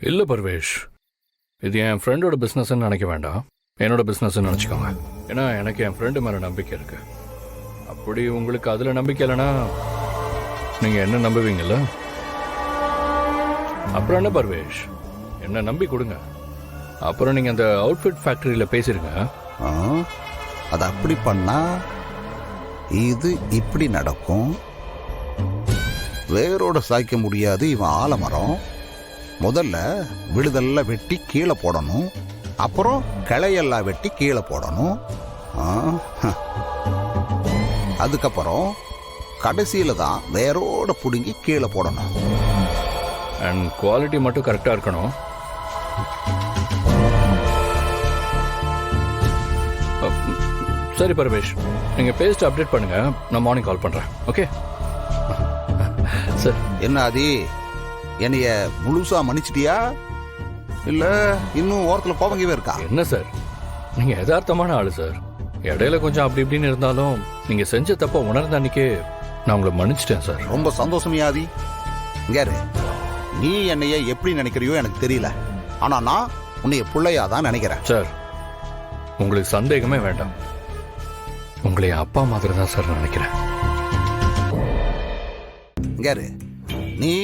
இல்லை பர்வேஷ், இது என் ஃப்ரெண்டோட பிஸ்னஸ்ன்னு நினைக்க வேண்டாம், என்னோட பிஸ்னஸ்ன்னு நினச்சிக்கோங்க. ஏன்னா எனக்கு என் ஃப்ரெண்டு மேலே நம்பிக்கை இருக்கு. அப்படி உங்களுக்கு அதில் நம்பிக்கை இல்லைன்னா நீங்கள் என்ன நம்புவீங்கல்ல? அப்புறம் என்ன பர்வேஷ், என்ன நம்பி கொடுங்க. அப்புறம் நீங்கள் அந்த அவுட்ஃபிட் ஃபேக்ட்ரியில் பேசிடுங்க. அது அப்படி பண்ணா இது இப்படி நடக்கும். வேரோட சாய்க்க முடியாது இவன் ஆலமரம். முதல்ல விழுதெல்லாம் வெட்டி கீழே போடணும், அப்புறம் கிளையெல்லாம் வெட்டி கீழே போடணும். அதுக்கப்புறம் கடைசியில தான் வேரோட பிடுங்கி கீழே போடணும். அண்ட் குவாலிட்டி மட்டும் கரெக்டாக இருக்கணும். சரி பரமேஷ், நீங்கள் பேஸ்ட் அப்டேட் பண்ணுங்க, நான் மார்னிங் கால் பண்ணுறேன். Okay sir. என்ன ஆதி, என்னைய முழுசா மன்னிச்சிட்டியா இல்ல இன்னும் ஓரத்தில் கோபங்கவே இருக்கா? என்ன சார், நீங்கள் யதார்த்தமான ஆளு சார். இடையில கொஞ்சம் அப்படி இப்படின்னு இருந்தாலும் நீங்கள் செஞ்ச தப்ப உணர்ந்த அன்னைக்கே நான் உங்களை மன்னிச்சிட்டேன் சார். ரொம்ப சந்தோஷம் ஆதி. யாரு நீ என்னைய எப்படி நினைக்கிறியோ எனக்கு தெரியல, ஆனா நான் உன்னைய பிள்ளையா தான் நினைக்கிறேன் சார். உங்களுக்கு சந்தேகமே வேண்டாம், உங்களை என் அப்பா மாதிரி தான் சார் நினைக்கிறேன். யாரு நீ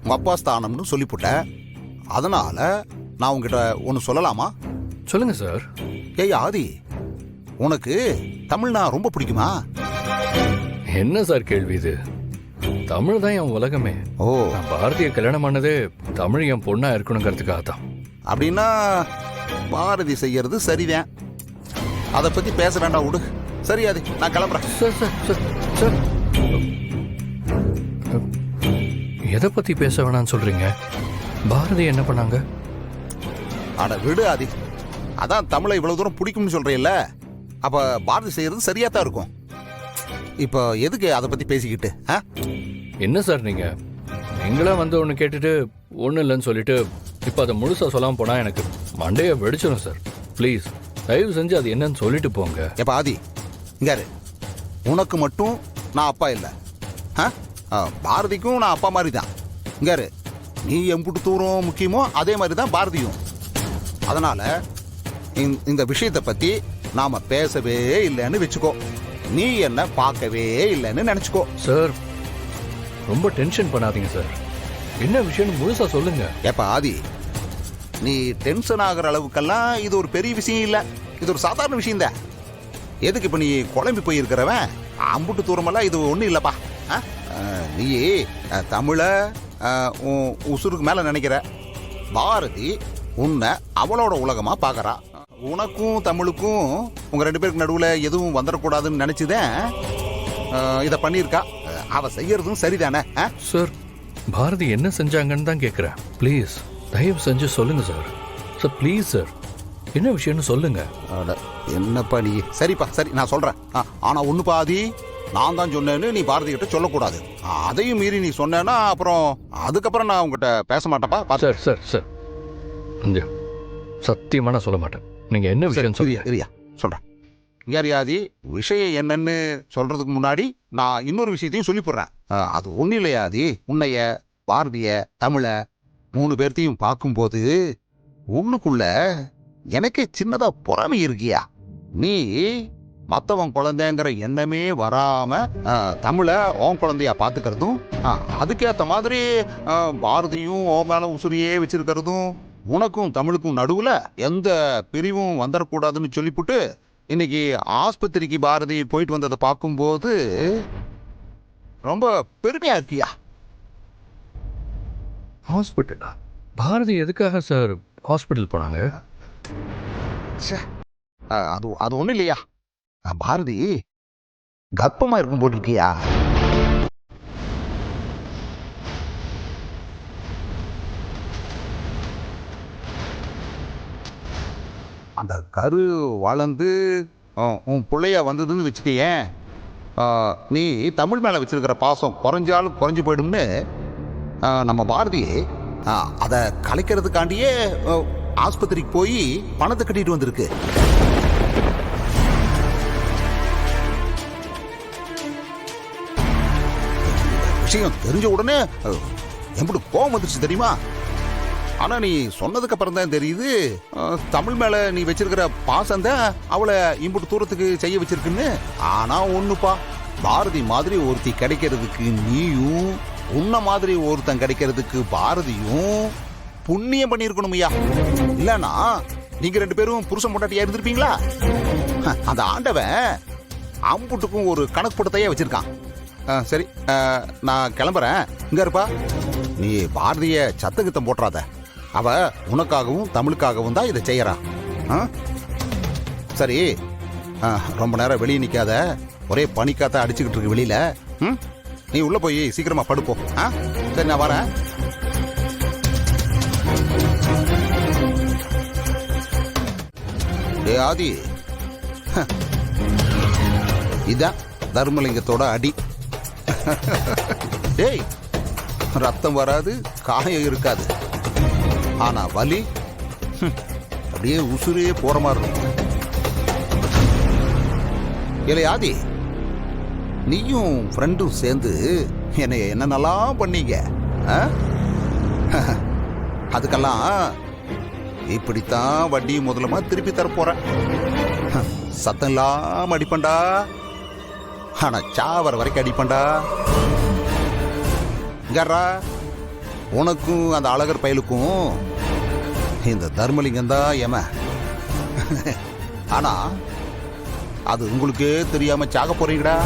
உங்க அப்பா ஸ்தானம்னு சொல்லிப்புட்ட, அதனால நான் உங்ககிட்ட ஒன்னு சொல்லலாமா? சொல்லுங்க சார். ஏய் ஆதி, உனக்கு தமிழ்னா ரொம்ப பிடிக்குமா? என்ன சார் கேள்வி இது? தமிழ் தான் என் உலகமே. ஓ, நான் பாரதிய கல்யாணம் பண்ணதே தமிழ் என் பொண்ணா இருக்கணுங்கிறதுக்காக தான். அப்படின்னா பாரதி செய்யறது சரிதான், அதை பத்தி பேச வேண்டாம், விடு. சரியாது, நான் கிளம்புறேன். சார் சார் சார் சார், எதை பத்தி பேச வேணாம்னு சொல்றீங்க? பாரதி என்ன பண்ணாங்க? அட விடு ஆதி, அதான் தமிழை இவ்வளவு தூரம் பிடிக்கும்னு சொல்றீல்ல, அப்ப பாரதி செய்யறது சரியா தான் இருக்கும். இப்போ எதுக்கு அதை பத்தி பேசிக்கிட்டு? என்ன சார் நீங்க நீங்களா வந்து ஒன்று கேட்டுட்டு ஒன்றும் இல்லைன்னு சொல்லிட்டு இப்போ அதை முழுசா சொல்லாம போனா எனக்கு மண்டையை வெடிச்சிடும் சார். ப்ளீஸ் தயவு செஞ்சு அது என்னன்னு சொல்லிட்டு போங்க. எப்ப ஆதி, இங்காரு, உனக்கு மட்டும் நான் அப்பா இல்லை, பாரதிக்கும் நான் அப்பா மாதிரி தான். இங்காரு, நீ எம்புட்டு தூரம் முக்கியமோ அதே மாதிரி தான் பாரதியும். அதனால இந்த விஷயத்தை பத்தி நாம பேசவே இல்லைன்னு வச்சுக்கோ. நீ என்ன பார்க்கவே இல்லைன்னு நினைச்சுக்கோ. சார் ரொம்ப டென்ஷன் பண்ணாதீங்க சார். என்ன விஷயம்னு முழுசா சொல்லுங்க. எப்ப ஆதி, நீ டென்ஷன் ஆகிற அளவுக்கெல்லாம் இது ஒரு பெரிய விஷயம் இல்லை, இது ஒரு சாதாரண விஷயம் தான். எதுக்கு இப்ப நீ குழம்பி போயிருக்கிறவன் அம்புட்டு தூரமெல்லாம் இது ஒன்றும் இல்லப்பா. நீ தமிழ உசுருக்கு மேல நினைக்கிற, பாரதி உன்னை அவளோட உலகமா பாக்குறா. உனக்கும் தமிழுக்கும் உங்க ரெண்டு பேருக்கு நடுவுல எதுவும் வந்துடக்கூடாதுன்னு நினைச்சுதான் இதை பண்ணியிருக்கா. அவ செய்யறதும் சரிதானே? சார் பாரதி என்ன செஞ்சாங்கன்னு தான் கேட்குறேன். ப்ளீஸ் தயவு செஞ்சு சொல்லுங்க சார். சார் ப்ளீஸ் சார், என்ன விஷயம்னு சொல்லுங்க. என்னப்பா நீ? சரிப்பா சரி, நான் சொல்றேன். ஆனா ஒண்ணு பாதி, நான் தான் சொன்னேன்னு நீ பாரதி கிட்ட சொல்லக்கூடாது. அதையும் மீறி நீ சொன்னேன்னா அப்புறம் அதுக்கப்புறம் நான் உங்ககிட்ட பேச மாட்டேன்ப்பா. சார் சார் சார், சத்தியமா நான் சொல்ல மாட்டேன். நீங்க என்ன விஷயம் சொல்லியா சொல்றேன். யாரியாதி, விஷயம் என்னன்னு சொல்றதுக்கு முன்னாடி நான் இன்னொரு விஷயத்தையும் சொல்லி போடுறேன். அது ஒன்னும் இல்லையாதி, உன்னைய பாரதிய தமிழ 3 பேர்த்தையும் பார்க்கும்போது உன்னுக்குள்ள எனக்கே சின்னதா பொறாமை இருக்கியா. நீ மத்தவன் குழந்தைங்கிற எண்ணமே வராம தமிழ உன் குழந்தையா பாத்துக்கிறதும், அதுக்கேத்த மாதிரி பாரதியும் ஓ மேல உசுரியே வச்சிருக்கிறதும், உனக்கும் தமிழுக்கும் நடுவுல எந்த பிரிவும் வந்துடக்கூடாதுன்னு சொல்லிவிட்டு இன்னைக்கு ஆஸ்பத்திரிக்கு பாரதி போயிட்டு வந்ததை பார்க்கும்போது ரொம்ப பெருமையா இருக்கியா. ஹாஸ்பிட்டலா? பாரதி எதுக்காக சார் ஹாஸ்பிட்டல் போனாங்க? அது ஒன்றும் இல்லையா, பாரதி கர்ப்பமா இருக்கும் போட்டிருக்கியா. அந்த கரு வளர்ந்து உன் பிள்ளையா வந்ததுன்னு வச்சுக்கேன், நீ தமிழ் மேலே வச்சிருக்கிற பாசம் குறைஞ்சாலும் குறைஞ்சு போயிடும்னு நம்ம பாரதி அதை கலைக்கிறதுக்காண்டியே ஆஸ்பத்திரிக்கு போய் பணத்தை கட்டிட்டு வந்திருக்கு. விஷயம் தெரிஞ்ச உடனே எப்படி கோபம் வந்துருச்சு தெரியுமா? ஆனா நீ சொன்னதுக்கு அப்புறம் தான் தெரியுது தமிழ் மேல நீ வச்சிருக்கிற பாசம் தான் அவளை இம்புட்டு தூரத்துக்கு செய்ய வச்சிருக்குன்னு. ஆனா ஒண்ணுப்பா, பாரதி மாதிரி ஒருத்தி கிடைக்கிறதுக்கு நீயும், உன்ன மாதிரி ஒருத்தன் கிடைக்கிறதுக்கு பாரதியும் புண்ணியம் பண்ணிருக்கணும் ஐயா. இல்லனா நீங்க 2 பேரும் புருஷன் பொண்டாட்டியா இருந்திருப்பீங்களா? அந்த ஆண்டவன் அம்புட்டுக்கும் ஒரு கணக்கு போட்டத்தையே வச்சிருக்கான். சரி, நான் கிளம்புறேன். இங்க இருப்பா, நீ பாரதிய சத்தகித்தம் போட்டுறாத. அவ உனக்காகவும் தமிழுக்காகவும் தான் இதை செய்யறா. சரி, ரொம்ப நேரம் வெளியே நிக்காத. ஒரே பனிக்காத்த அடிச்சுக்கிட்டு இருக்கு வெளியில. நீ உள்ள போய் சீக்கிரமா படுப்போம். சரி, நான் வரேன். ஏ ஆதி, இதான் தர்மலிங்கத்தோட அடி. டேய், ரத்தம் வராது, காயம் இருக்காது, ஆனா வலி அப்படியே உசுரே போற மாதிரி இருக்கும். இல்லை ஆதி, நீயும் ஃப்ரெண்டும் சேர்ந்து என்னை என்னென்னலாம் பண்ணீங்க. அதுக்கெல்லாம் இப்படித்தான் வட்டி முதலமா திருப்பி தரப்போறேன். சத்தம் இல்லாம அடிப்பண்டா, ஆனா சாவர வரைக்கும் அடிப்பண்டா. இங்கறா, உனக்கும் அந்த அழகர் பயலுக்கும் இந்த தர்மலிங்கம் தான் ஏம. ஆனா அது உங்களுக்கே தெரியாம சாக போறீங்கடா.